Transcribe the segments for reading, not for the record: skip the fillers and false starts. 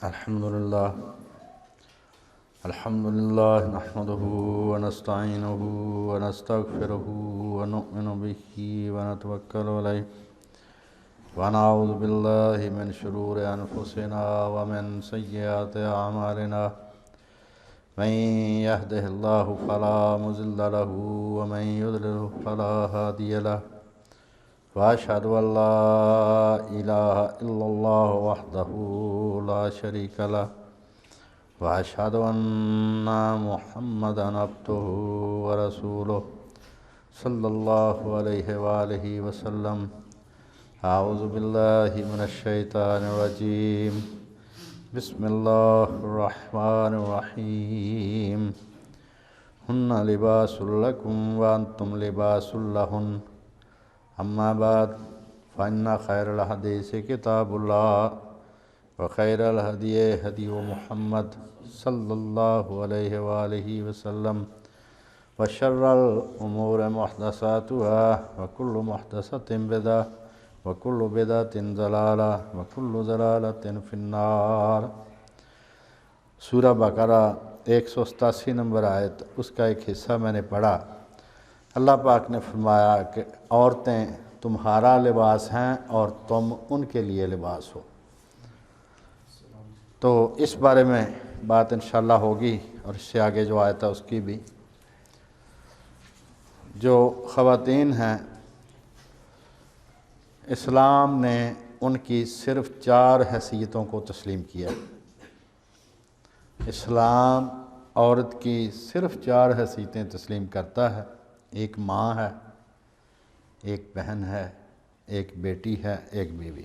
الحمد لله نحمده ونستعينه ونستغفره ونؤمن به ونتوكل عليه ونعوذ بالله من شرور أنفسنا ومن سيئات أعمالنا من يهده الله فلا مضل له ومن يضلل فلا هادي له وأشهد أن لا إله إلا الله وحده لا شريك له وأشهد أن محمدًا عبده ورسوله صلى الله عليه وآله وسلم. أعوذ بالله من الشيطان الرجيم. بسم الله الرحمن الرحيم. هن لباس لكم وأنتم لباس لهن. أما بعد فإن خير الحديث كتاب الله وخير الهدي هدي محمد صلى الله عليه وآله وسلم وشر الأمور محدثاتها وكل محدثة بدعة وكل بدعة ضلالة وكل ضلالة في النار. سورہ بقرہ 187 نمبر آیت، اس کا ایک حصہ میں نے پڑھا. اللہ پاک نے فرمایا کہ عورتیں تمہارا لباس ہیں اور تم ان کے لیے لباس ہو. تو اس بارے میں بات انشاءاللہ ہوگی، اور اس سے آگے جو آیت ہے اس کی بھی. جو خواتین ہیں، اسلام نے ان کی صرف 4 حیثیتوں کو تسلیم کیا. اسلام عورت کی صرف 4 حیثیتیں تسلیم کرتا ہے. ایک ماں ہے، ایک بہن ہے، ایک بیٹی ہے، ایک بیوی.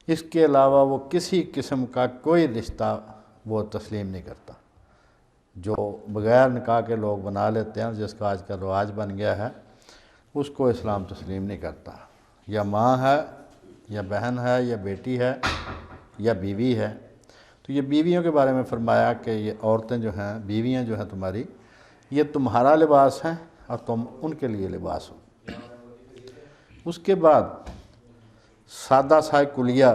اس کے علاوہ وہ کسی قسم کا کوئی رشتہ وہ تسلیم نہیں کرتا. جو بغیر نکاح کے لوگ بنا لیتے ہیں، جس کا آج کل رواج بن گیا ہے، اس کو اسلام تسلیم نہیں کرتا. یا ماں ہے، یا بہن ہے، یا بیٹی ہے، یا بیوی ہے. تو یہ بیویوں کے بارے میں فرمایا کہ یہ عورتیں جو ہیں، بیویاں جو ہیں تمہاری، یہ تمہارا لباس ہیں اور تم ان کے لیے لباس ہو. اس کے بعد سادہ سا کلیہ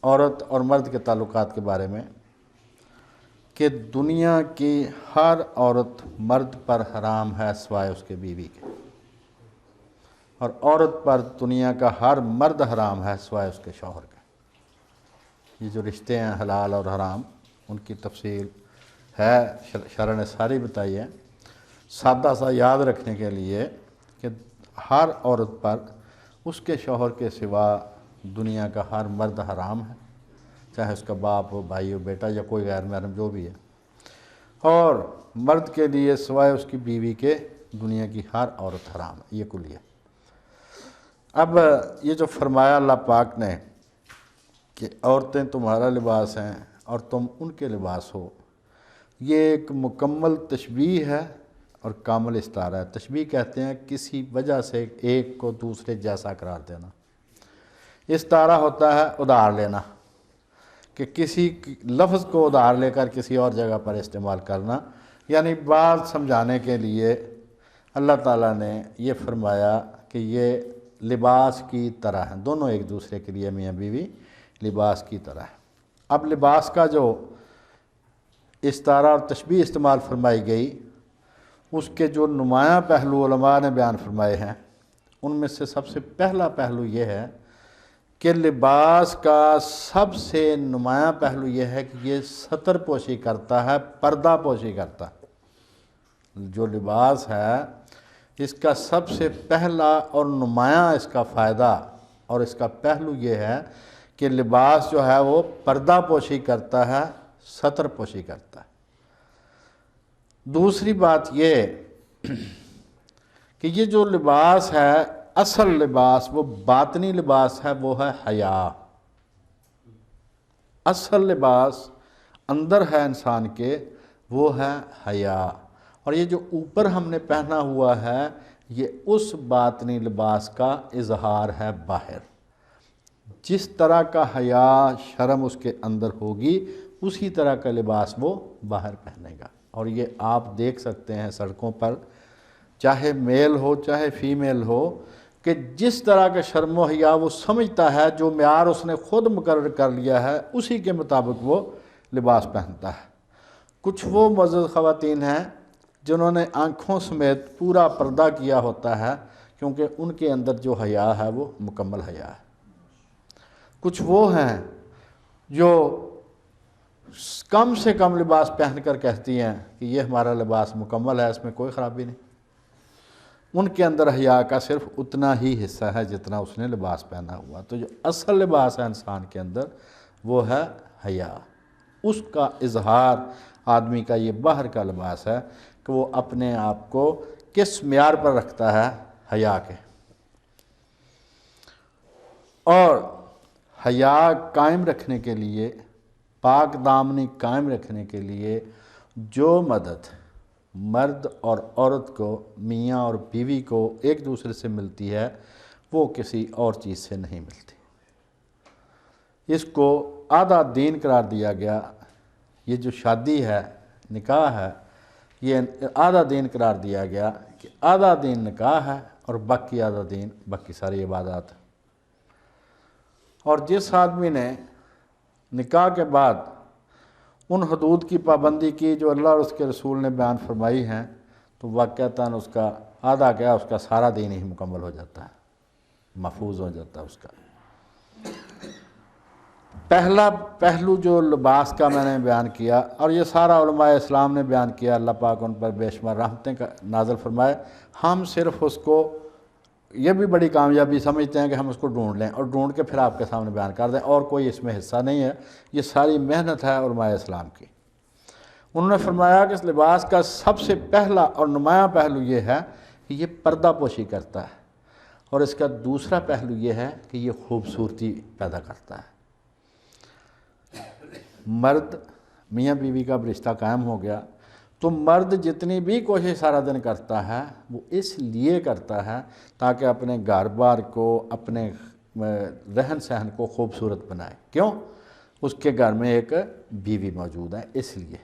عورت اور مرد کے تعلقات کے بارے میں کہ دنیا کی ہر عورت مرد پر حرام ہے سوائے اس کے بیوی کے، اور عورت پر دنیا کا ہر مرد حرام ہے سوائے اس کے شوہر کے. یہ جو رشتے ہیں حلال اور حرام، ان کی تفصیل ہے، شرع نے ساری بتائی ہے. سادہ سا یاد رکھنے کے لیے کہ ہر عورت پر اس کے شوہر کے سوا دنیا کا ہر مرد حرام ہے، چاہے اس کا باپ ہو، بھائی ہو، بیٹا، یا کوئی غیر محرم جو بھی ہے. اور مرد کے لیے سوائے اس کی بیوی کے دنیا کی ہر عورت حرام ہے. یہ کلیہ. اب یہ جو فرمایا اللہ پاک نے کہ عورتیں تمہارا لباس ہیں اور تم ان کے لباس ہو، یہ ایک مکمل تشبیہ ہے اور کامل استعارہ ہے. تشبیہ کہتے ہیں کسی وجہ سے ایک کو دوسرے جیسا قرار دینا. استعارہ ہوتا ہے ادھار لینا، کہ کسی لفظ کو ادھار لے کر کسی اور جگہ پر استعمال کرنا. یعنی بات سمجھانے کے لیے اللہ تعالیٰ نے یہ فرمایا کہ یہ لباس کی طرح ہیں. دونوں ایک دوسرے کے لیے میاں بیوی لباس کی طرح ہے. اب لباس کا جو استعارہ اور تشبیہ استعمال فرمائی گئی، اس کے جو نمایاں پہلو علماء نے بیان فرمائے ہیں، ان میں سے سب سے پہلا پہلو یہ ہے کہ لباس کا سب سے نمایاں پہلو یہ ہے کہ یہ ستر پوشی کرتا ہے، پردہ پوشی کرتا ہے. جو لباس ہے، اس کا سب سے پہلا اور نمایاں اس کا فائدہ اور اس کا پہلو یہ ہے کہ لباس جو ہے وہ پردہ پوشی کرتا ہے، ستر پوشی کرتا ہے. دوسری بات یہ کہ یہ جو لباس ہے، اصل لباس، وہ باطنی لباس ہے، وہ ہے حیا. اصل لباس اندر ہے انسان کے، وہ ہے حیا. اور یہ جو اوپر ہم نے پہنا ہوا ہے، یہ اس باطنی لباس کا اظہار ہے باہر. جس طرح کا حیا شرم اس کے اندر ہوگی، اسی طرح کا لباس وہ باہر پہنے گا. اور یہ آپ دیکھ سکتے ہیں سڑکوں پر، چاہے میل ہو چاہے فیمیل ہو، کہ جس طرح کا شرم و حیا وہ سمجھتا ہے، جو معیار اس نے خود مقرر کر لیا ہے اسی کے مطابق وہ لباس پہنتا ہے۔ کچھ وہ معزز خواتین ہیں جنہوں نے آنکھوں سمیت پورا پردہ کیا ہوتا ہے، کیونکہ ان کے اندر جو حیا ہے وہ مکمل حیا ہے۔ کچھ وہ ہیں جو کم سے کم لباس پہن کر کہتی ہیں کہ یہ ہمارا لباس مکمل ہے، اس میں کوئی خرابی نہیں۔ ان کے اندر حیا کا صرف اتنا ہی حصہ ہے جتنا اس نے لباس پہنا ہوا۔ تو جو اصل لباس ہے انسان کے اندر وہ ہے حیا۔ اس کا اظہار آدمی کا یہ باہر کا لباس ہے کہ وہ اپنے آپ کو کس معیار پر رکھتا ہے، حیا کے۔ اور حیا قائم رکھنے کے لیے، پاک دامنی قائم رکھنے کے لیے جو مدد مرد اور عورت کو، میاں اور بیوی کو ایک دوسرے سے ملتی ہے وہ کسی اور چیز سے نہیں ملتی۔ اس کو آدھا دین قرار دیا گیا۔ یہ جو شادی ہے، نکاح ہے، یہ آدھا دین قرار دیا گیا کہ آدھا دین نکاح ہے اور باقی آدھا دین باقی ساری عبادات ہے۔ اور جس آدمی نے نکاح کے بعد ان حدود کی پابندی کی جو اللہ اور اس کے رسول نے بیان فرمائی ہیں، تو واقعتاً اس کا آدھا کیا، اس کا سارا دین ہی مکمل ہو جاتا ہے، محفوظ ہو جاتا ہے اس کا۔ پہلا پہلو جو لباس کا میں نے بیان کیا، اور یہ سارا علماء اسلام نے بیان کیا، اللہ پاک ان پر بے شمار رحمتیں نازل فرمائے۔ ہم صرف اس کو یہ بھی بڑی کامیابی سمجھتے ہیں کہ ہم اس کو ڈھونڈ لیں اور ڈھونڈ کے پھر آپ کے سامنے بیان کر دیں، اور کوئی اس میں حصہ نہیں ہے۔ یہ ساری محنت ہے علماء اسلام کی۔ انہوں نے فرمایا کہ اس لباس کا سب سے پہلا اور نمایاں پہلو یہ ہے کہ یہ پردہ پوشی کرتا ہے، اور اس کا دوسرا پہلو یہ ہے کہ یہ خوبصورتی پیدا کرتا ہے۔ مرد میاں بیوی کا رشتہ قائم ہو گیا تو مرد جتنی بھی کوشش سارا دن کرتا ہے وہ اس لیے کرتا ہے تاکہ اپنے گھر بار کو، اپنے رہن سہن کو خوبصورت بنائے۔ کیوں؟ اس کے گھر میں ایک بیوی موجود ہے، اس لیے۔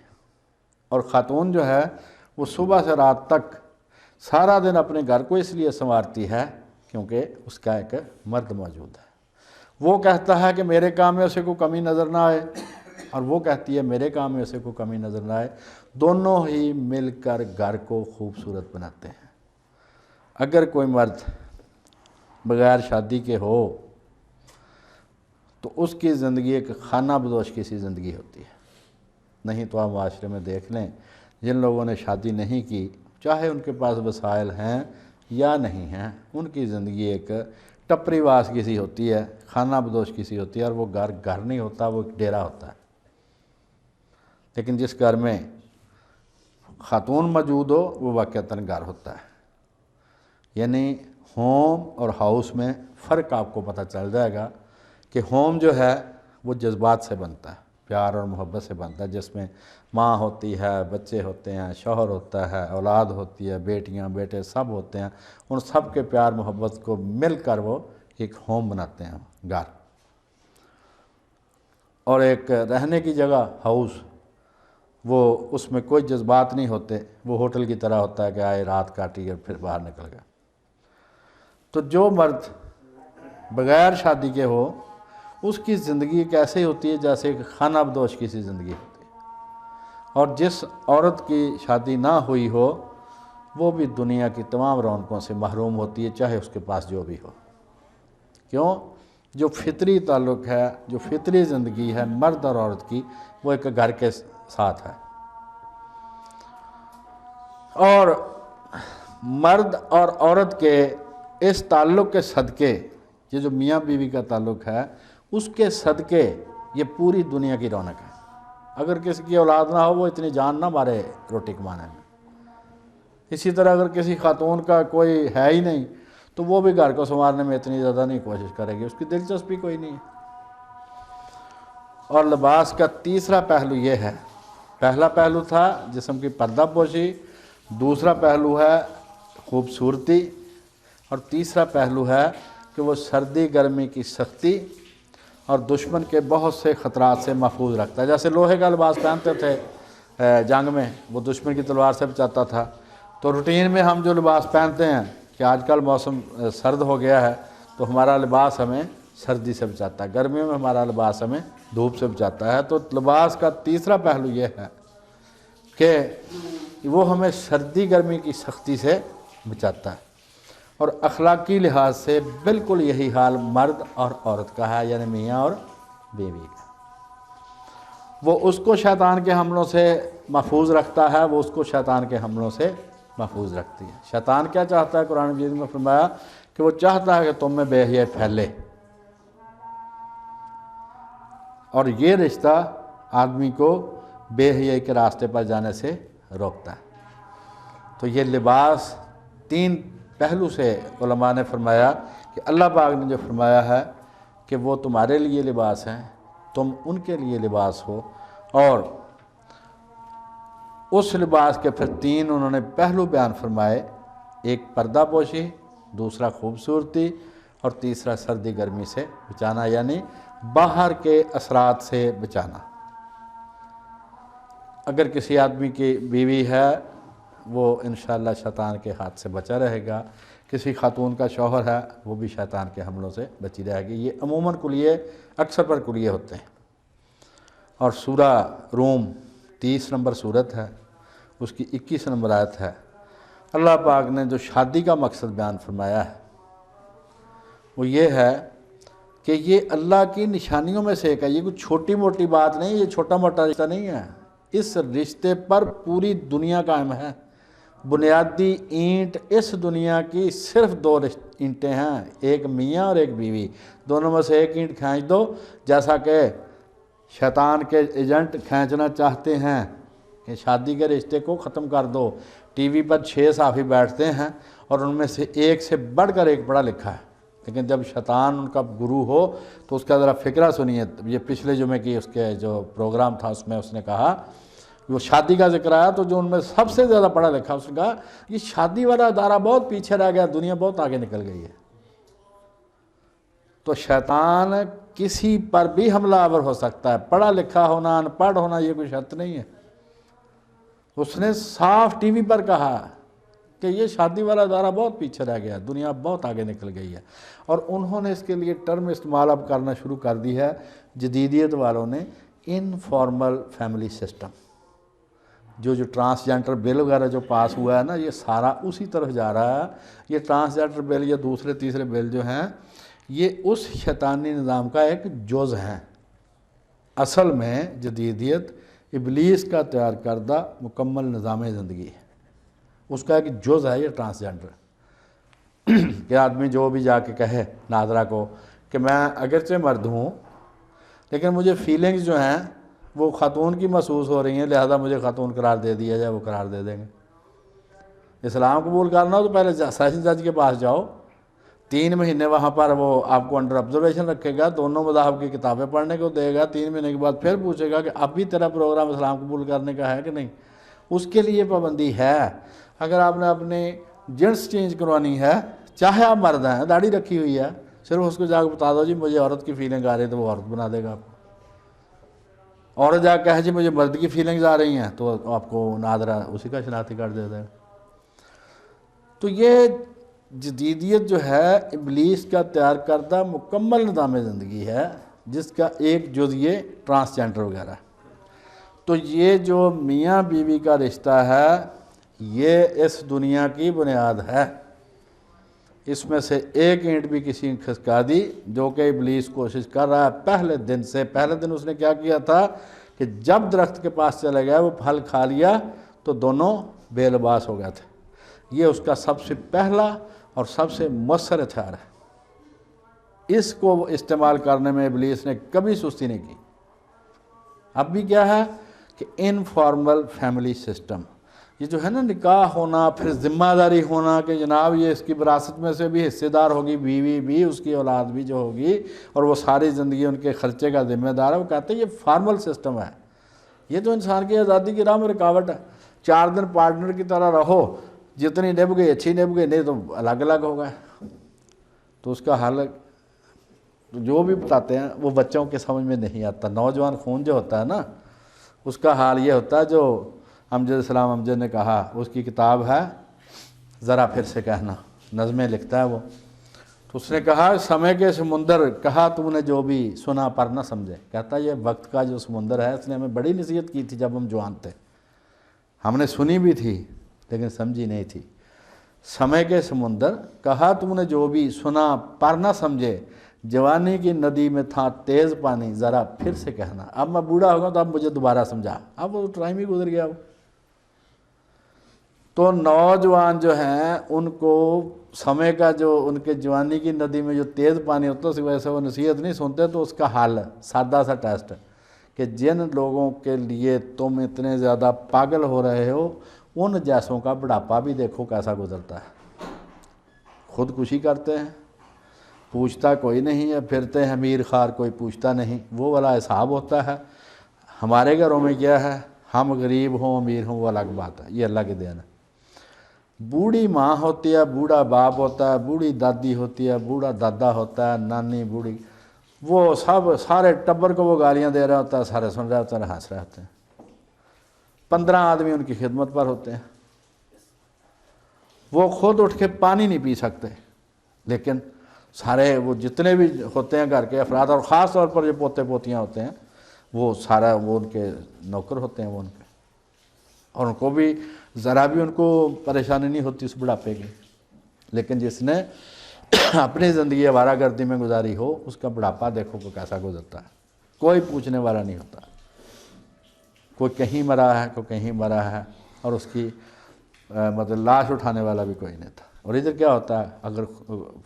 اور خاتون جو ہے وہ صبح سے رات تک سارا دن اپنے گھر کو اس لیے سنوارتی ہے کیونکہ اس کا ایک مرد موجود ہے۔ وہ کہتا ہے کہ میرے کام میں اسے کوئی کمی نظر نہ آئے، اور وہ کہتی ہے میرے کام میں اسے کوئی کمی نظر نہ آئے۔ دونوں ہی مل کر گھر کو خوبصورت بناتے ہیں۔ اگر کوئی مرد بغیر شادی کے ہو تو اس کی زندگی ایک خانہ بدوش کی سی زندگی ہوتی ہے۔ نہیں تو آپ معاشرے میں دیکھ لیں، جن لوگوں نے شادی نہیں کی، چاہے ان کے پاس وسائل ہیں یا نہیں ہیں، ان کی زندگی ایک ٹپری واس کی سی ہوتی ہے، خانہ بدوش کی سی ہوتی ہے، اور وہ گھر نہیں ہوتا، وہ ایک ڈیرا ہوتا ہے۔ لیکن جس گھر میں خاتون موجود ہو وہ واقعتاً گھر ہوتا ہے۔ یعنی ہوم اور ہاؤس میں فرق آپ کو پتہ چل جائے گا کہ ہوم جو ہے وہ جذبات سے بنتا ہے، پیار اور محبت سے بنتا ہے، جس میں ماں ہوتی ہے، بچے ہوتے ہیں، شوہر ہوتا ہے، اولاد ہوتی ہے، بیٹیاں بیٹے سب ہوتے ہیں۔ ان سب کے پیار محبت کو مل کر وہ ایک ہوم بناتے ہیں، گھر۔ اور ایک رہنے کی جگہ ہاؤس، وہ اس میں کوئی جذبات نہیں ہوتے، وہ ہوٹل کی طرح ہوتا ہے کہ آئے رات کاٹی اور پھر باہر نکل گیا۔ تو جو مرد بغیر شادی کے ہو اس کی زندگی ایک ایسے ہوتی ہے جیسے ایک خانہ بدوش کی سی زندگی ہوتی ہے، اور جس عورت کی شادی نہ ہوئی ہو وہ بھی دنیا کی تمام رونقوں سے محروم ہوتی ہے، چاہے اس کے پاس جو بھی ہو۔ کیوں؟ جو فطری تعلق ہے، جو فطری زندگی ہے مرد اور عورت کی، وہ ایک گھر کے ساتھ ہے۔ اور مرد اور عورت کے اس تعلق کے صدقے، یہ جو میاں بیوی کا تعلق ہے، اس کے صدقے یہ پوری دنیا کی رونق ہے۔ اگر کسی کی اولاد نہ ہو وہ اتنی جان نہ مارے روٹی کمانے میں۔ اسی طرح اگر کسی خاتون کا کوئی ہے ہی نہیں تو وہ بھی گھر کو سنوارنے میں اتنی زیادہ نہیں کوشش کرے گی، اس کی دلچسپی کوئی نہیں ہے۔ اور لباس کا تیسرا پہلو یہ ہے، پہلا پہلو تھا جسم کی پردہ پوشی، دوسرا پہلو ہے خوبصورتی، اور تیسرا پہلو ہے کہ وہ سردی گرمی کی سختی اور دشمن کے بہت سے خطرات سے محفوظ رکھتا ہے۔ جیسے لوہے کا لباس پہنتے تھے جنگ میں، وہ دشمن کی تلوار سے بچاتا تھا۔ تو روٹین میں ہم جو لباس پہنتے ہیں کہ آج کل موسم سرد ہو گیا ہے تو ہمارا لباس ہمیں سردی سے بچاتا ہے، گرمیوں میں ہمارا لباس ہمیں دھوپ سے بچاتا ہے۔ تو لباس کا تیسرا پہلو یہ ہے کہ وہ ہمیں سردی گرمی کی سختی سے بچاتا ہے، اور اخلاقی لحاظ سے بالکل یہی حال مرد اور عورت کا ہے، یعنی میاں اور بیوی کا۔ وہ اس کو شیطان کے حملوں سے محفوظ رکھتا ہے، وہ اس کو شیطان کے حملوں سے محفوظ رکھتی ہے۔ شیطان کیا چاہتا ہے؟ قرآن مجید میں فرمایا کہ وہ چاہتا ہے کہ تم میں بے حیائی پھیلے، اور یہ رشتہ آدمی کو بے حیائی کے راستے پر جانے سے روکتا ہے۔ تو یہ لباس تین پہلو سے علماء نے فرمایا کہ اللہ پاک نے جو فرمایا ہے کہ وہ تمہارے لیے لباس ہیں، تم ان کے لیے لباس ہو، اور اس لباس کے پھر تین انہوں نے پہلو بیان فرمائے، ایک پردہ پوشی، دوسرا خوبصورتی، اور تیسرا سردی گرمی سے بچانا، یعنی باہر کے اثرات سے بچانا۔ اگر کسی آدمی کی بیوی ہے وہ انشاءاللہ شیطان کے ہاتھ سے بچا رہے گا، کسی خاتون کا شوہر ہے وہ بھی شیطان کے حملوں سے بچی رہے گی۔ یہ عموماً کلیے اکثر پر کلیے ہوتے ہیں۔ اور سورہ روم 30 نمبر سورت ہے، اس کی 21 نمبر آیت ہے۔ اللہ پاک نے جو شادی کا مقصد بیان فرمایا ہے وہ یہ ہے کہ یہ اللہ کی نشانیوں میں سے ایک ہے۔ یہ کوئی چھوٹی موٹی بات نہیں، یہ چھوٹا موٹا رشتہ نہیں ہے۔ اس رشتے پر پوری دنیا قائم ہے۔ بنیادی اینٹ اس دنیا کی صرف دو اینٹیں ہیں، ایک میاں اور ایک بیوی۔ دونوں میں سے ایک اینٹ کھینچ دو، جیسا کہ شیطان کے ایجنٹ کھینچنا چاہتے ہیں کہ شادی کے رشتے کو ختم کر دو۔ ٹی وی پر 6 صحافی بیٹھتے ہیں اور ان میں سے ایک سے بڑھ کر ایک پڑھا لکھا ہے، لیکن جب شیطان ان کا گرو ہو تو اس کا ذرا فکرہ سنیے۔ یہ پچھلے جمعے کی اس کے جو پروگرام تھا اس میں اس نے کہا، وہ شادی کا ذکر آیا تو جو ان میں سب سے زیادہ پڑھا لکھا اس نے کہا یہ شادی والا ادارہ بہت پیچھے رہ گیا، دنیا بہت آگے نکل گئی ہے۔ تو شیطان کسی پر بھی حملہ آور ہو سکتا ہے، پڑھا لکھا ہونا ان پڑھ ہونا یہ کوئی شرط نہیں ہے۔ اس نے صاف ٹی وی پر کہا کہ یہ شادی والا ادارہ بہت پیچھے رہ گیا، دنیا بہت آگے نکل گئی ہے۔ اور انہوں نے اس کے لیے ٹرم استعمال اب کرنا شروع کر دی ہے جدیدیت والوں نے، انفارمل فیملی سسٹم۔ جو ٹرانسجنڈر بل وغیرہ جو پاس ہوا ہے نا، یہ سارا اسی طرف جا رہا ہے۔ یہ ٹرانسجنڈر بل یا دوسرے تیسرے بل جو ہیں یہ اس شیطانی نظام کا ایک جز ہے۔ اصل میں جدیدیت ابلیس کا تیار کردہ مکمل نظام زندگی ہے، اس کا ایک جز ہے یہ ٹرانسجنڈر۔ کہ آدمی جو بھی جا کے کہے ناظرہ کو کہ میں اگرچہ مرد ہوں لیکن مجھے فیلنگز جو ہیں وہ خاتون کی محسوس ہو رہی ہیں، لہذا مجھے خاتون قرار دے دیا جائے، وہ قرار دے دیں گے۔ اسلام قبول کرنا ہو تو پہلے سیشن جج کے پاس جاؤ، 3 مہینے وہاں پر وہ آپ کو انڈر آبزرویشن رکھے گا، دونوں مذاہب کی کتابیں پڑھنے کو دے گا، 3 مہینے کے بعد پھر پوچھے گا کہ اب بھی تیرا پروگرام اسلام قبول کرنے کا ہے کہ نہیں۔ اس کے لیے پابندی ہے۔ اگر آپ نے اپنی جنس چینج کروانی ہے، چاہے آپ مرد ہیں، داڑھی رکھی ہوئی ہے، صرف اس کو جا کے بتا دو جی مجھے عورت کی فیلنگ آ رہی ہے تو وہ عورت بنا دے گا آپ کو۔ عورت جا کے کہے جی مجھے مرد کی فیلنگز آ رہی ہیں تو آپ کو ناظرہ اسی کا شناختی کارڈ دے دے گا۔ تو یہ جدیدیت جو ہے ابلیس کا تیار کردہ مکمل نظام زندگی ہے، جس کا ایک جز یہ ٹرانسجنڈر وغیرہ۔ تو یہ جو میاں بیوی کا رشتہ ہے یہ اس دنیا کی بنیاد ہے۔ اس میں سے ایک اینٹ بھی کسی نے کھسکا دی جو کہ ابلیس کوشش کر رہا ہے پہلے دن سے۔ پہلے دن اس نے کیا کیا تھا کہ جب درخت کے پاس چلے گیا وہ پھل کھا لیا تو دونوں بے لباس ہو گئے تھے۔ یہ اس کا سب سے پہلا اور سب سے مؤثر ہتھیار ہے۔ اس کو استعمال کرنے میں ابلیس نے کبھی سستی نہیں کی۔ اب بھی کیا ہے کہ انفارمل فیملی سسٹم، یہ جو ہے نا نکاح ہونا، پھر ذمہ داری ہونا کہ جناب یہ اس کی وراثت میں سے بھی حصے دار ہوگی، بیوی بھی، اس کی اولاد بھی جو ہوگی، اور وہ ساری زندگی ان کے خرچے کا ذمہ دار ہے۔ وہ کہتے ہیں یہ فارمل سسٹم ہے، یہ تو انسان کی آزادی کی راہ میں رکاوٹ ہے۔ 4 دن پارٹنر کی طرح رہو، جتنی نبھ گئی اچھی نبھ گئی، نہیں تو الگ الگ ہو گئے۔ تو اس کا حل جو بھی بتاتے ہیں وہ بچوں کے سمجھ میں نہیں آتا۔ نوجوان خون جو ہوتا ہے نا اس کا حال یہ ہوتا ہے جو امجد اسلام امجد نے کہا، اس کی کتاب ہے ذرا پھر سے کہنا، نظمیں لکھتا ہے وہ. تو اس نے کہا سمے کے سمندر کہا تم نے جو بھی سنا پر نہ سمجھے. کہتا یہ وقت کا جو سمندر ہے اس نے ہمیں بڑی نصیحت کی تھی جب ہم جوان تھے, ہم نے سنی بھی تھی لیکن سمجھی نہیں تھی. سمے کے سمندر کہا تم نے جو بھی سنا پر نہ سمجھے, جوانی کی ندی میں تھا تیز پانی ذرا پھر سے کہنا. اب میں بوڑھا ہو گا تو اب مجھے دوبارہ سمجھا, اب وہ ٹائم ہی گزر گیا. تو نوجوان جو ہیں ان کو سمے کا جو ان کے جوانی کی ندی میں جو تیز پانی ہوتا ہے اس وجہ سے وہ نصیحت نہیں سنتے. تو اس کا حل سادہ سا ٹیسٹ ہے کہ جن لوگوں کے لیے تم اتنے زیادہ پاگل ہو رہے ہو ان جیسوں کا بڑھاپا بھی دیکھو کیسا گزرتا ہے. خودکشی کرتے ہیں, پوچھتا کوئی نہیں ہے, پھرتے ہیں امیر خوار کوئی پوچھتا نہیں. وہ والا حساب ہوتا ہے. ہمارے گھروں میں کیا ہے, ہم غریب ہوں امیر ہوں وہ الگ بات ہے, یہ اللہ کی دین ہے. بوڑھی ماں ہوتی ہے, بوڑھا باپ ہوتا ہے, بوڑھی دادی ہوتی ہے, بوڑھا دادا ہوتا ہے, نانی بوڑھی, وہ سب سارے ٹبر کو وہ گالیاں دے رہا ہوتا ہے, سارے سن رہے ہوتے ہیں, ہنس رہے ہوتے ہیں. 15 آدمی ان کی خدمت پر ہوتے ہیں. وہ خود اٹھ کے پانی نہیں پی سکتے لیکن سارے وہ جتنے بھی ہوتے ہیں گھر کے افراد, اور خاص طور پر جو پوتے پوتیاں ہوتے ہیں وہ سارا وہ ان کے نوکر ہوتے ہیں وہ ان کے, اور ان کو بھی ذرا بھی ان کو پریشانی نہیں ہوتی اس بڑھاپے کی. لیکن جس نے اپنی زندگی آوارہ گردی میں گزاری ہو اس کا بڑھاپا دیکھو کہ کیسا گزرتا ہے. کوئی پوچھنے والا نہیں ہوتا, کوئی کہیں مرا ہے کوئی کہیں مرا ہے, اور اس کی مطلب لاش اٹھانے والا بھی کوئی نہیں تھا. اور ادھر کیا ہوتا ہے, اگر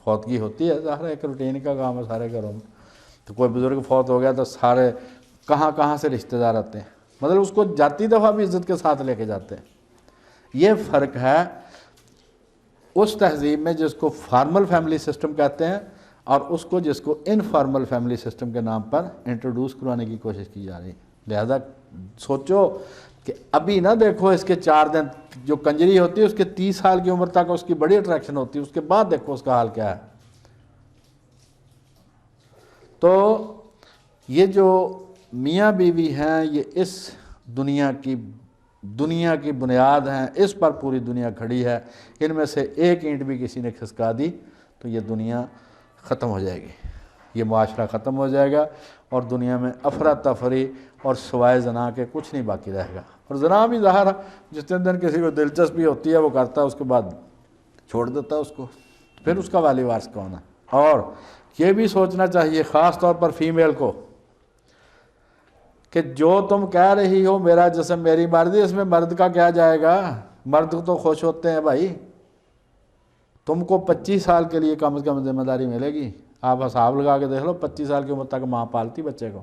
فوتگی ہوتی ہے ظاہر ایک روٹین کا کام ہے سارے گھروں میں, تو کوئی بزرگ فوت ہو گیا تو سارے کہاں سے رشتہ دار آتے ہیں, مطلب اس کو جاتی دفعہ بھی عزت کے ساتھ لے کے جاتے ہیں. یہ فرق ہے اس تہذیب میں جس کو فارمل فیملی سسٹم کہتے ہیں اور اس کو جس کو انفارمل فیملی سسٹم کے نام پر انٹروڈیوس کروانے کی کوشش کی جا رہی ہے. لہذا سوچو کہ ابھی نہ دیکھو اس کے 4 دن جو کنجری ہوتی ہے اس کے 30 سال کی عمر تک اس کی بڑی اٹریکشن ہوتی ہے, اس کے بعد دیکھو اس کا حال کیا ہے. تو یہ جو میاں بیوی ہیں یہ اس دنیا کی بنیاد ہیں, اس پر پوری دنیا کھڑی ہے. ان میں سے ایک اینٹ بھی کسی نے کھسکا دی تو یہ دنیا ختم ہو جائے گی, یہ معاشرہ ختم ہو جائے گا, اور دنیا میں افراتفری اور سوائے زنا کے کچھ نہیں باقی رہے گا. اور زنا بھی ظاہر جس دن کسی کو دلچسپی ہوتی ہے وہ کرتا ہے, اس کے بعد چھوڑ دیتا ہے اس کو, پھر اس کا والی وارث کون ہے. اور یہ بھی سوچنا چاہیے خاص طور پر فیمیل کو کہ جو تم کہہ رہی ہو میرا جسم میری مرضی, اس میں مرد کا کیا جائے گا. مرد تو خوش ہوتے ہیں بھائی, تم کو 25 سال کے لیے کم از کم ذمہ داری ملے گی. آپ حساب لگا کے دیکھ لو 25 سال کی عمر تک ماں پالتی بچے کو,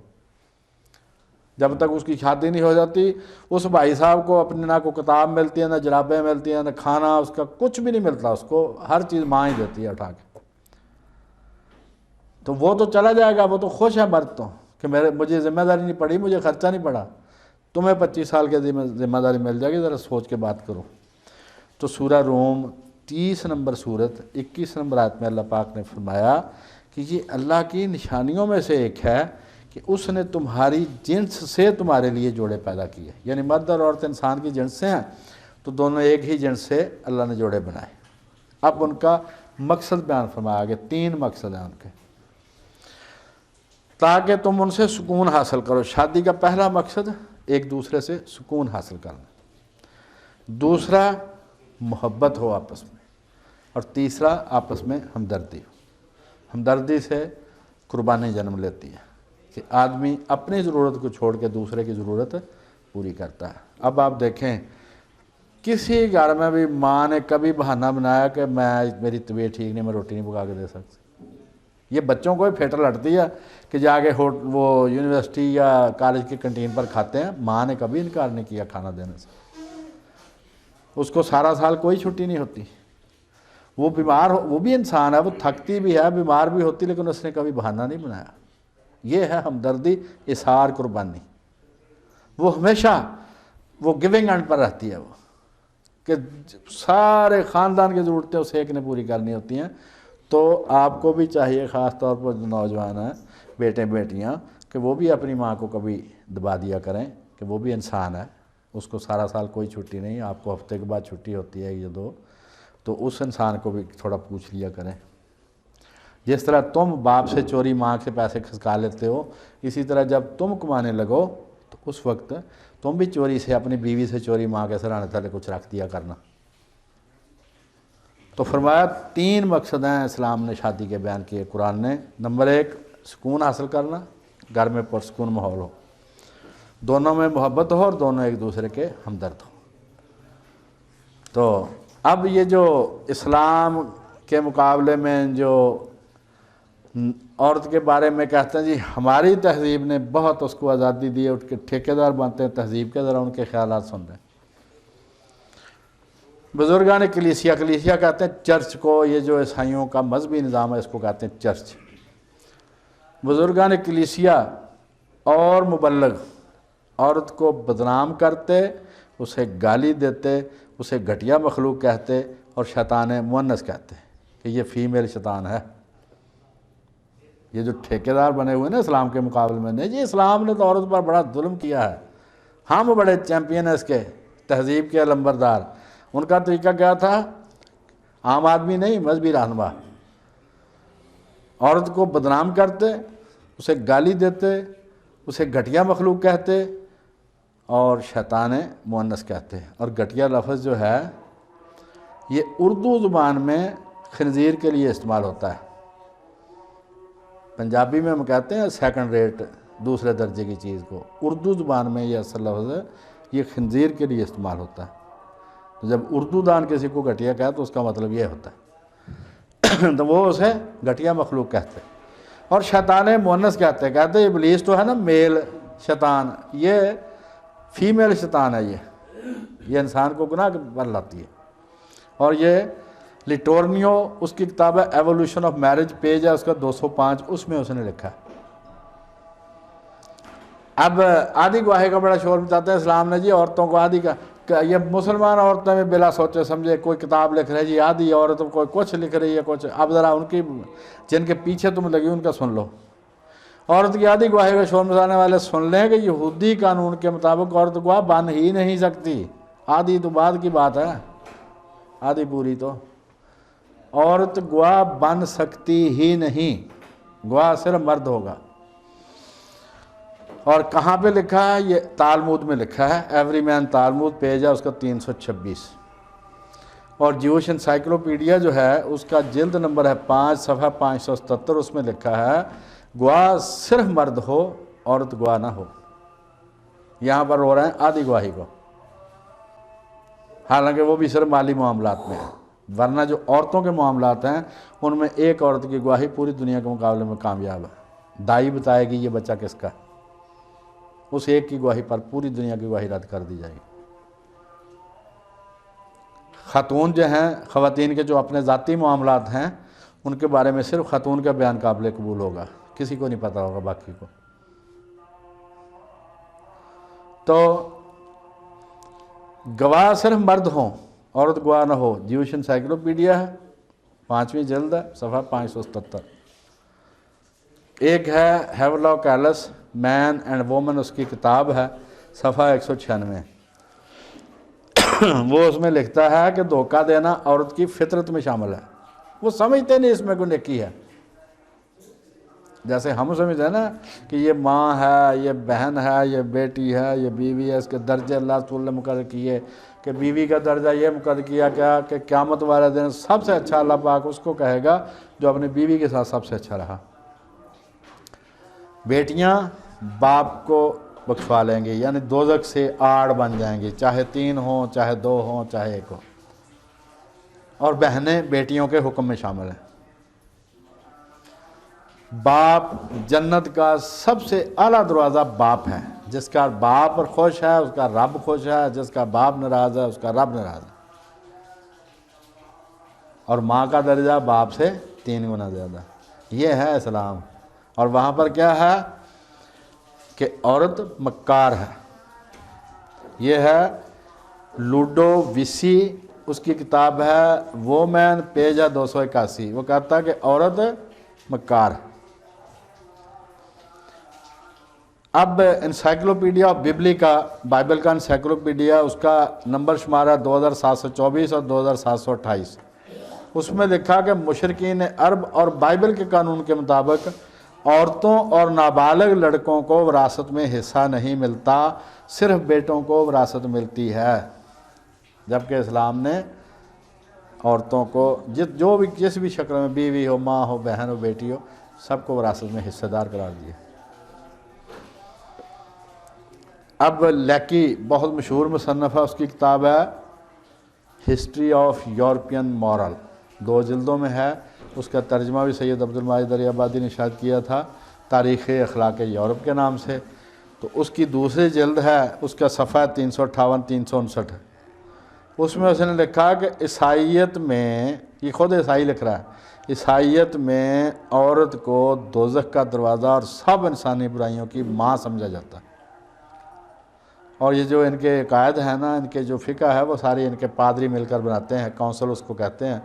جب تک اس کی شادی نہیں ہو جاتی اس بھائی صاحب کو اپنے نہ کو کتاب ملتی ہے, نہ جرابیں ملتی ہیں, نہ کھانا, اس کا کچھ بھی نہیں ملتا, اس کو ہر چیز ماں ہی دیتی ہے اٹھا کے. تو وہ تو چلا جائے گا, وہ تو خوش ہے مرد تو کہ مجھے ذمہ داری نہیں پڑی, مجھے خرچہ نہیں پڑا. تمہیں 25 سال کے ذمہ داری مل جائے گی, ذرا سوچ کے بات کرو. تو سورہ روم 30 نمبر سورت 21 نمبر آیت میں اللہ پاک نے فرمایا کہ یہ اللہ کی نشانیوں میں سے ایک ہے کہ اس نے تمہاری جنس سے تمہارے لیے جوڑے پیدا کیے. یعنی مرد اور عورت انسان کی جنس سے ہیں تو دونوں ایک ہی جنس سے اللہ نے جوڑے بنائے. اب ان کا مقصد بیان فرمایا گیا, 3 مقصد ہیں ان کے, تاکہ تم ان سے سکون حاصل کرو. شادی کا پہلا مقصد ایک دوسرے سے سکون حاصل کرنا, دوسرا محبت ہو آپس میں, اور تیسرا آپس میں ہمدردی ہو. ہمدردی سے قربانی جنم لیتی ہے کہ آدمی اپنی ضرورت کو چھوڑ کے دوسرے کی ضرورت پوری کرتا ہے. اب آپ دیکھیں کسی گھر میں بھی ماں نے کبھی بہانہ بنایا کہ میری طبیعت ٹھیک نہیں, میں روٹی نہیں پکا کے دے سکتی. یہ بچوں کو ہی پھیٹر لڑتی ہے کہ جا کے وہ یونیورسٹی یا کالج کی کنٹین پر کھاتے ہیں. ماں نے کبھی انکار نہیں کیا کھانا دینے سے. اس کو سارا سال کوئی چھٹی نہیں ہوتی, وہ بیمار ہو, وہ بھی انسان ہے, وہ تھکتی بھی ہے, بیمار بھی ہوتی, لیکن اس نے کبھی بہانہ نہیں بنایا. یہ ہے ہمدردی, اظہار قربانی. وہ ہمیشہ وہ گیونگ اینڈ پر رہتی ہے, وہ کہ سارے خاندان کی ضرورتیں اس ایک نے پوری کرنی ہوتی ہیں. تو آپ کو بھی چاہیے خاص طور پر جو نوجوان ہیں بیٹے بیٹیاں کہ وہ بھی اپنی ماں کو کبھی دبا دیا کریں کہ وہ بھی انسان ہے, اس کو سارا سال کوئی چھٹی نہیں, آپ کو ہفتے کے بعد چھٹی ہوتی ہے 1 یا 2, تو اس انسان کو بھی تھوڑا پوچھ لیا کریں. جس طرح تم باپ سے چوری ماں سے پیسے کھسکا لیتے ہو، اسی طرح جب تم کمانے لگو تو اس وقت تم بھی چوری سے اپنی بیوی سے چوری ماں کے سرانے تلے کچھ رکھ دیا کرنا. تو فرمایا 3 مقصد ہیں اسلام نے شادی کے بیان کیے قرآن نے. نمبر 1 سکون حاصل کرنا، گھر میں پرسکون ماحول ہو، دونوں میں محبت ہو اور دونوں ایک دوسرے کے ہمدرد ہو. تو اب یہ جو اسلام کے مقابلے میں جو عورت کے بارے میں کہتے ہیں جی ہماری تہذیب نے بہت اس کو آزادی دی ہے، اٹھ کے ٹھیکیدار بنتے ہیں تہذیب کے، ذرا ان کے خیالات سن رہے ہیں. بزرگان کلیسیا کہتے ہیں چرچ کو، یہ جو عیسائیوں کا مذہبی نظام ہے اس کو کہتے ہیں چرچ. بزرگان کلیسیا اور مبلغ عورت کو بدنام کرتے، اسے گالی دیتے، اسے گھٹیا مخلوق کہتے اور شیطان مؤنث کہتے کہ یہ فیمیل شیطان ہے. یہ جو ٹھیکیدار بنے ہوئے نا اسلام کے مقابلے میں، نہیں جی اسلام نے تو عورت پر بڑا ظلم کیا ہے، ہم بڑے چیمپئن ہیں اس کے، تہذیب کے علمبردار. ان کا طریقہ کیا تھا؟ عام آدمی نہیں، مذہبی رہنما. عورت کو بدنام کرتے، اسے گالی دیتے، اسے گھٹیا مخلوق کہتے اور شیطان مؤنث کہتے. اور گھٹیا لفظ جو ہے یہ اردو زبان میں خنزیر کے لیے استعمال ہوتا ہے. پنجابی میں ہم کہتے ہیں سیکنڈ ریٹ، دوسرے درجے کی چیز کو. اردو زبان میں یہ اصل لفظ ہے، یہ خنزیر کے لیے استعمال ہوتا ہے. تو جب اردو دان کسی کو گھٹیا کہے تو اس کا مطلب یہ ہوتا ہے تو وہ اسے گھٹیا مخلوق کہتے. اور شیطان مؤنث کہتے ابلیس تو ہے نا میل شیطان، یہ فیمیل شیطان ہے. یہ انسان کو گناہ پر لاتی ہے. اور یہ لیٹورنیو اس کی کتاب ہے ایوولوشن آف میرج، پیج ہے اس کا 205، اس میں اس نے لکھا ہے. اب آدھی گواہی کا بڑا شور بتاتا ہے اسلام نے جی عورتوں کو آدھی کا، یہ مسلمان عورتیں میں بلا سوچے سمجھے کوئی کتاب لکھ رہے جی آدھی عورت کوئی کچھ لکھ رہی ہے کچھ. اب ذرا ان کی جن کے پیچھے تم لگی ان کا سن لو. عورت کی آدھی گواہی کا شور مچانے والے سن لیں کہ یہودی قانون کے مطابق عورت گواہ بن ہی نہیں سکتی. آدھی تو بعد کی بات ہے، آدھی پوری تو عورت گواہ بن سکتی ہی نہیں، گواہ صرف مرد ہوگا. اور کہاں پہ لکھا ہے؟ یہ تالمود میں لکھا ہے، ایوری مین تالمود، پیج ہے اس کا 326. اور جیوش انسائکلوپیڈیا جو ہے اس کا جلد نمبر ہے 5 صفحہ 577، اس میں لکھا ہے گواہ صرف مرد ہو، عورت گواہ نہ ہو. یہاں پر ہو رہے ہیں آدھی گواہی کو، حالانکہ وہ بھی صرف مالی معاملات میں ہے. ورنہ جو عورتوں کے معاملات ہیں ان میں ایک عورت کی گواہی پوری دنیا کے مقابلے میں کامیاب ہے. دائی بتائے گی یہ بچہ کس کا ہے، اس ایک کی گواہی پر پوری دنیا کی گواہی رد کر دی جائے گی. خاتون جو ہیں، خواتین کے جو اپنے ذاتی معاملات ہیں ان کے بارے میں صرف خاتون کا بیان قابل قبول ہوگا، کسی کو نہیں پتہ ہوگا باقی کو. تو گواہ صرف مرد ہوں، عورت گواہ نہ ہو. جیوش انسائکلوپیڈیا ہے، 5ویں جلد ہے، صفحہ 577. ایک ہے Havelock Ellis man and woman, اس کی کتاب ہے، صفحہ 196. وہ اس میں لکھتا ہے کہ دھوکہ دینا عورت کی فطرت میں شامل ہے. وہ سمجھتے نہیں اس میں کوئی نیکی ہے، جیسے ہم سمجھتے ہیں نا کہ یہ ماں ہے، یہ بہن ہے، یہ بیٹی ہے، یہ بیوی ہے. اس کے درجے اللہ رسول نے مقرر کیے کہ بیوی کا درجہ یہ مقرر کیا کیا کہ قیامت والے دن سب سے اچھا اللہ پاک اس کو کہے گا جو اپنی بیوی کے ساتھ سب سے اچھا رہا. بیٹیاں باپ کو بخشوا لیں گی، یعنی دوزخ سے آڑ بن جائیں گی، چاہے 3 ہوں، چاہے 2 ہوں، چاہے 1 ہو. اور بہنیں بیٹیوں کے حکم میں شامل ہیں. باپ جنت کا سب سے اعلیٰ دروازہ باپ ہے. جس کا باپ خوش ہے اس کا رب خوش ہے، جس کا باپ ناراض ہے اس کا رب ناراض ہے. اور ماں کا درجہ باپ سے 3 گنا زیادہ. یہ ہے اسلام. اور وہاں پر کیا ہے کہ عورت مکار ہے. یہ ہے لوڈو ویسی، اس کی کتاب ہے وومین، پیج ہے 281. وہ کہتا ہے کہ عورت مکار ہے. اب انسائکلوپیڈیا ببلی کا، بائبل کا انسائکلوپیڈیا، اس کا نمبر شمار ہے 2724 اور 2728. اس میں لکھا کہ مشرکین عرب اور بائبل کے قانون کے مطابق عورتوں اور نابالغ لڑکوں کو وراثت میں حصہ نہیں ملتا، صرف بیٹوں کو وراثت ملتی ہے، جبکہ اسلام نے عورتوں کو جو بھی جس بھی شکل میں بیوی ہو، ماں ہو، بہن ہو، بیٹی ہو، سب کو وراثت میں حصہ دار قرار دیا۔ اب لیکی بہت مشہور مصنف ہے، اس کی کتاب ہے ہسٹری آف یورپین مورل، 2 جلدوں میں ہے، اس کا ترجمہ بھی سید عبد الماجد علی آبادی نے شائع کیا تھا، تاریخ اخلاق یورپ کے نام سے۔ تو اس کی دوسری جلد ہے، اس کا صفحہ 358 359 ہے، اس میں اس نے لکھا کہ عیسائیت میں، یہ خود عیسائی لکھ رہا ہے، عیسائیت میں عورت کو دوزخ کا دروازہ اور سب انسانی برائیوں کی ماں سمجھا جاتا ہے۔ اور یہ جو ان کے عقائد ہیں نا، ان کے جو فقہ ہے، وہ ساری ان کے پادری مل کر بناتے ہیں، کونسل اس کو کہتے ہیں۔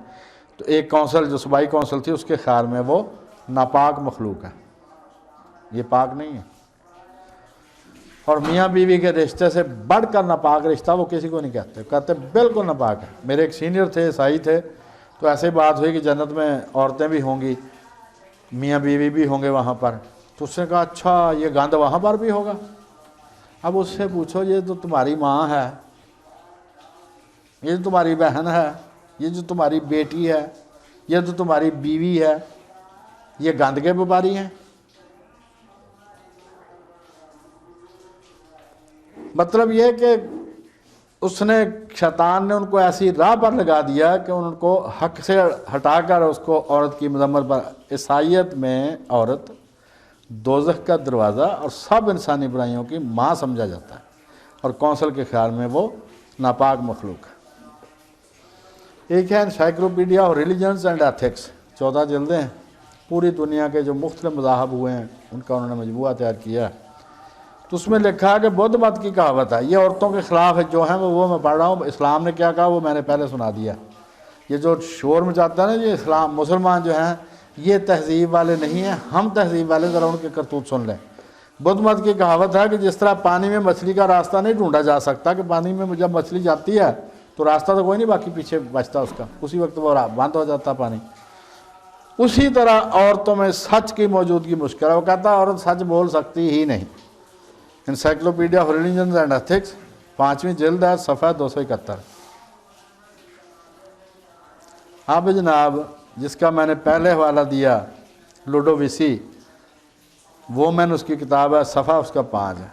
تو ایک کونسل جو صوبائی کونسل تھی، اس کے خیال میں وہ ناپاک مخلوق ہے، یہ پاک نہیں ہے، اور میاں بیوی کے رشتے سے بڑھ کر ناپاک رشتہ وہ کسی کو نہیں کہتے بالکل ناپاک ہے۔ میرے ایک سینئر تھے، عیسائی تھے، تو ایسے بات ہوئی کہ جنت میں عورتیں بھی ہوں گی، میاں بیوی بھی ہوں گے وہاں پر، تو اس نے کہا اچھا یہ گند وہاں پر بھی ہوگا؟ اب اس سے پوچھو، یہ تو تمہاری ماں ہے، یہ جو تمہاری بہن ہے، یہ جو تمہاری بیٹی ہے، یہ جو تمہاری بیوی ہے، یہ گند کے بیپاری ہیں؟ مطلب یہ کہ اس نے، شیطان نے ان کو ایسی راہ پر لگا دیا کہ ان کو حق سے ہٹا کر اس کو عورت کی مذمت پر۔ عیسائیت میں عورت دوزخ کا دروازہ اور سب انسانی برائیوں کی ماں سمجھا جاتا ہے، اور کونسل کے خیال میں وہ ناپاک مخلوق ہے۔ ایک ہے encyclopedia of religions and ethics, 14 جلدیں ہیں، پوری دنیا کے جو مختلف مذاہب ہوئے ہیں ان کا انہوں نے مجموعہ تیار کیا ہے۔ تو اس میں لکھا کہ بدھ مت کی کہاوت ہے، یہ عورتوں کے خلاف ہے جو ہیں وہ میں پڑھ رہا ہوں، اسلام نے کیا کہا وہ میں نے پہلے سنا دیا۔ یہ جو شور مچاتا ہے نا، یہ اسلام مسلمان جو ہیں یہ تہذیب والے نہیں ہیں، ہم تہذیب والے، ذرا ان کے کرتوت سن لیں۔ بدھ مت کی کہاوت ہے کہ جس طرح پانی میں مچھلی کا راستہ نہیں ڈھونڈا جا سکتا، کہ پانی میں جب مچھلی جاتی ہے تو راستہ تو کوئی نہیں باقی پیچھے بچتا اس کا، اسی وقت وہ بند ہو جاتا پانی، اسی طرح عورتوں میں سچ کی موجودگی مشکل ہے۔ وہ کہتا ہے عورت سچ بول سکتی ہی نہیں۔ Encyclopedia of religions and ethics, 5ویں جلد ہے، صفحہ 271۔ اب جناب جس کا میں نے پہلے حوالہ دیا لوڈوویسی، وہ میں نے اس کی کتاب ہے، صفحہ اس کا 5 ہے۔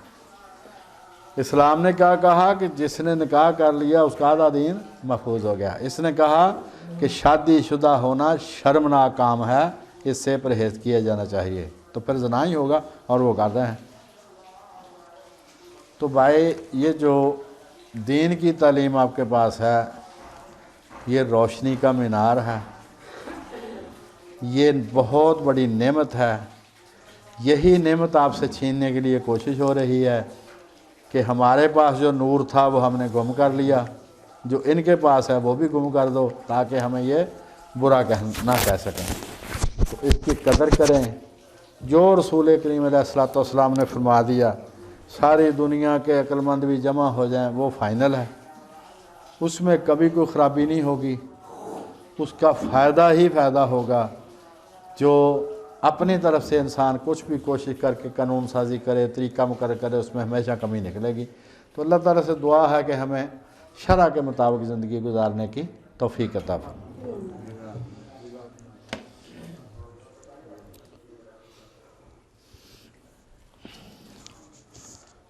اسلام نے کیا کہا کہ جس نے نکاح کر لیا اس کا آدھا دین محفوظ ہو گیا۔ اس نے کہا کہ شادی شدہ ہونا شرمناک کام ہے، اس سے پرہیز کیا جانا چاہیے، تو پھر زنا ہی ہوگا، اور وہ کر رہے ہیں۔ تو بھائی یہ جو دین کی تعلیم آپ کے پاس ہے، یہ روشنی کا مینار ہے، یہ بہت بڑی نعمت ہے۔ یہی نعمت آپ سے چھیننے کے لیے کوشش ہو رہی ہے کہ ہمارے پاس جو نور تھا وہ ہم نے گم کر لیا، جو ان کے پاس ہے وہ بھی گم کر دو، تاکہ ہمیں یہ برا نہ کہہ سکیں۔ تو اس کی قدر کریں، جو رسول کریم علیہ الصلوۃ والسلام نے فرما دیا، ساری دنیا کے عقل مند بھی جمع ہو جائیں، وہ فائنل ہے، اس میں کبھی کوئی خرابی نہیں ہوگی، اس کا فائدہ ہی فائدہ ہوگا۔ جو اپنی طرف سے انسان کچھ بھی کوشش کر کے قانون سازی کرے، طریقہ مقرر کرے، اس میں ہمیشہ کمی نکلے گی۔ تو اللہ تعالیٰ سے دعا ہے کہ ہمیں شرع کے مطابق زندگی گزارنے کی توفیق عطا فرمائے۔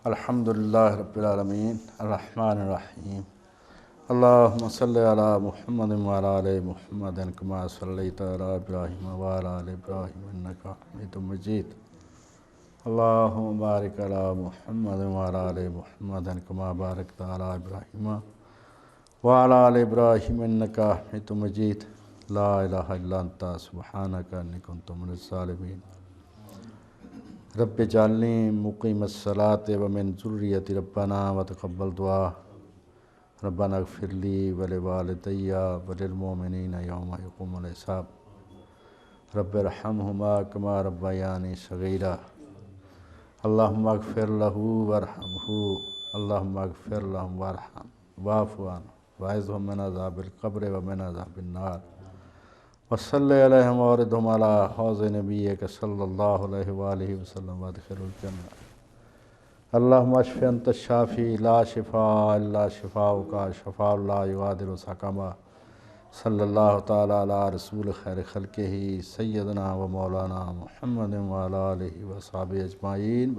الحمدللہ رب العالمین الرحمن الرحیم، اللہم صلی علی محمد وعلی آل محمد کما صلیت علی ابراہیم وعلی آل ابراہیم انک حمید مجید، اللہم بارک علی محمد وعلی آل محمد کما بارکت علی ابراہیم وعلی آل ابراہیم انک حمید مجید، لا الہ الا انت سبحانک انی کنت من الظالمین، رب اجعلنی مقیم الصلاۃ ومن ذریتی ربنا وتقبل دعا، ربنا اغفر لی ولوالدی وللمؤمنین یوم یقوم الحساب، رب ارحمہما کما ربیانی صغیرا، اللہم اغفر لہ وارحمہ، اللہم اغفر لہم وارحم واعف عنہم واعذہم من عذاب القبر ومن عذاب النار، وصلی علیہم وردہم علی حوض نبیک صلی اللہ علیہ وآلہ وسلم وادخل الجنہ اللہم اشف انت الشافی لا شفاء الا شفاؤک شفاء لا یغادر سقما صلی اللہ تعالی علی رسول خیر خلقہ سیدنا و مولانا محمد و علی آلہ و صحابہ اجمعین.